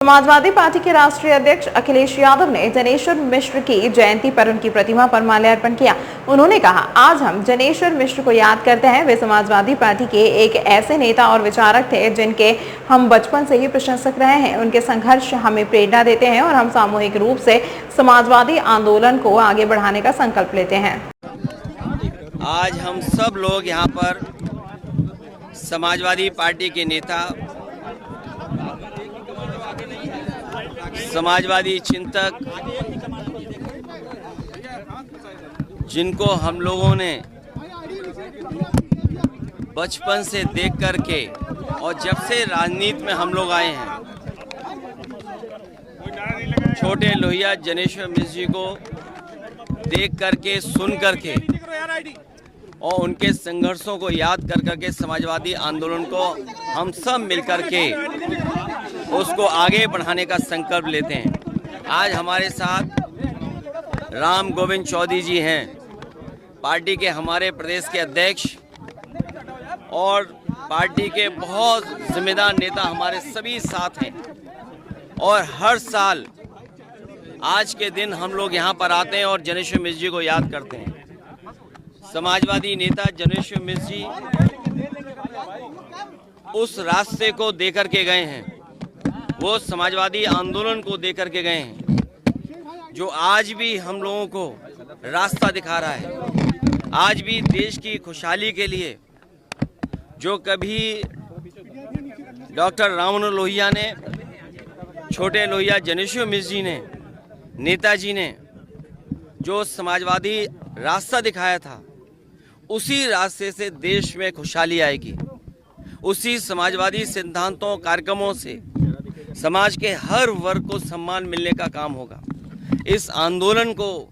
Samajwadi party के राष्ट्रीय अध्यक्ष अखिलेश यादव ने जनेश्वर मिश्र की जयंती पर उनकी प्रतिमा पर माल्यार्पण किया। उन्होंने कहा, आज हम जनेश्वर मिश्र को याद करते हैं। वे समाजवादी पार्टी के एक ऐसे नेता और विचारक थे जिनके हम बचपन से ही प्रशंसक रहे हैं। उनके संघर्ष हमें प्रेरणा देते हैं और हम सामूहिक रूप से समाजवादी आंदोलन को आगे बढ़ाने का संकल्प लेते हैं। आज हम सब लोग यहाँ पर समाजवादी पार्टी के नेता, समाजवादी चिंतक, जिनको हम लोगों ने बचपन से देख कर के और जब से राजनीति में हम लोग आए हैं, छोटे लोहिया जनेश्वर मिश्र जी को देख करके, सुन करके और उनके संघर्षों को याद कर करके समाजवादी आंदोलन को हम सब मिलकर के उसको आगे बढ़ाने का संकल्प लेते हैं। आज हमारे साथ राम गोविंद चौधरी जी हैं, पार्टी के हमारे प्रदेश के अध्यक्ष और पार्टी के बहुत जिम्मेदार नेता हमारे सभी साथ हैं। और हर साल आज के दिन हम लोग यहाँ पर आते हैं और जनेश्वर मिश्र जी को याद करते हैं। समाजवादी नेता जनेश्वर मिश्र जी उस रास्ते को देकर के गए हैं, वो समाजवादी आंदोलन को देकर के गए हैं जो आज भी हम लोगों को रास्ता दिखा रहा है। आज भी देश की खुशहाली के लिए जो कभी डॉक्टर राम मनोहर लोहिया ने, छोटे लोहिया जनेश्वर मिश्र जी ने, नेताजी ने जो समाजवादी रास्ता दिखाया था, उसी रास्ते से देश में खुशहाली आएगी। उसी समाजवादी सिद्धांतों, कार्यक्रमों से समाज के हर वर्ग को सम्मान मिलने का काम होगा। इस आंदोलन को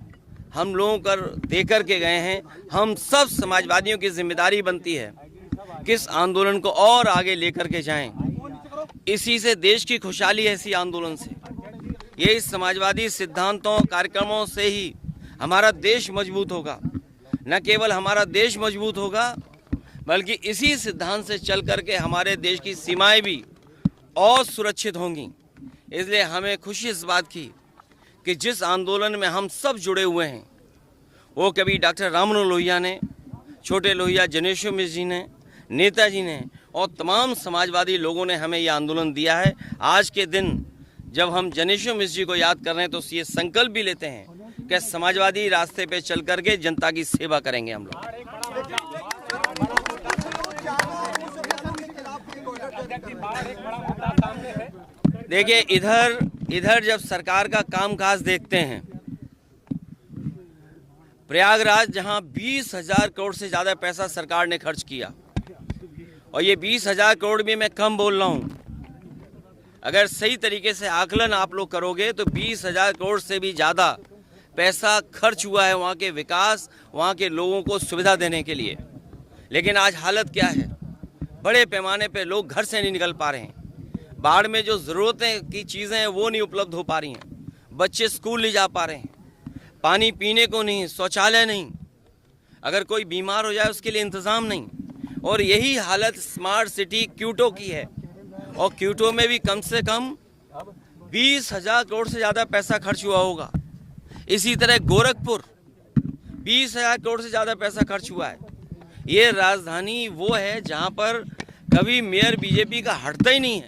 हम लोगों कर देकर के गए हैं। हम सब समाजवादियों की जिम्मेदारी बनती है कि इस आंदोलन को और आगे लेकर के जाएं। इसी से देश की खुशहाली है, इसी आंदोलन से। यही समाजवादी सिद्धांतों, कार्यक्रमों से ही हमारा देश मजबूत होगा। न केवल हमारा देश मजबूत होगा, बल्कि इसी सिद्धांत से चल करके हमारे देश की सीमाएं भी और सुरक्षित होंगी। इसलिए हमें खुशी इस बात की कि जिस आंदोलन में हम सब जुड़े हुए हैं, वो कभी डॉक्टर राम मनोहर लोहिया ने, छोटे लोहिया जनेश्वर मिश्र जी ने, नेताजी ने और तमाम समाजवादी लोगों ने हमें ये आंदोलन दिया है। आज के दिन जब हम जनेश्वर मिश्र जी को याद कर रहे हैं तो ये संकल्प भी लेते हैं कि समाजवादी रास्ते पे चल करके जनता की सेवा करेंगे हम लोग। देखिए, इधर जब सरकार का कामकाज देखते हैं, प्रयागराज जहां 20,000 करोड़ से ज्यादा पैसा सरकार ने खर्च किया, और ये 20,000 करोड़ भी मैं कम बोल रहा हूं। अगर सही तरीके से आकलन आप लोग करोगे तो 20,000 करोड़ से भी ज्यादा पैसा खर्च हुआ है वहाँ के विकास, वहाँ के लोगों को सुविधा देने के लिए। लेकिन आज हालत क्या है? बड़े पैमाने पे लोग घर से नहीं निकल पा रहे हैं। बाढ़ में जो ज़रूरतें की चीज़ें हैं वो नहीं उपलब्ध हो पा रही हैं। बच्चे स्कूल नहीं जा पा रहे हैं, पानी पीने को नहीं, शौचालय नहीं, अगर कोई बीमार हो जाए उसके लिए इंतज़ाम नहीं। और यही हालत स्मार्ट सिटी क्यूटो की है, और क्यूटो में भी कम से कम 20,000 करोड़ से ज़्यादा पैसा खर्च हुआ होगा। इसी तरह गोरखपुर 20,000 करोड़ से ज़्यादा पैसा खर्च हुआ है। ये राजधानी वो है जहाँ पर कभी मेयर बीजेपी का हटता ही नहीं है।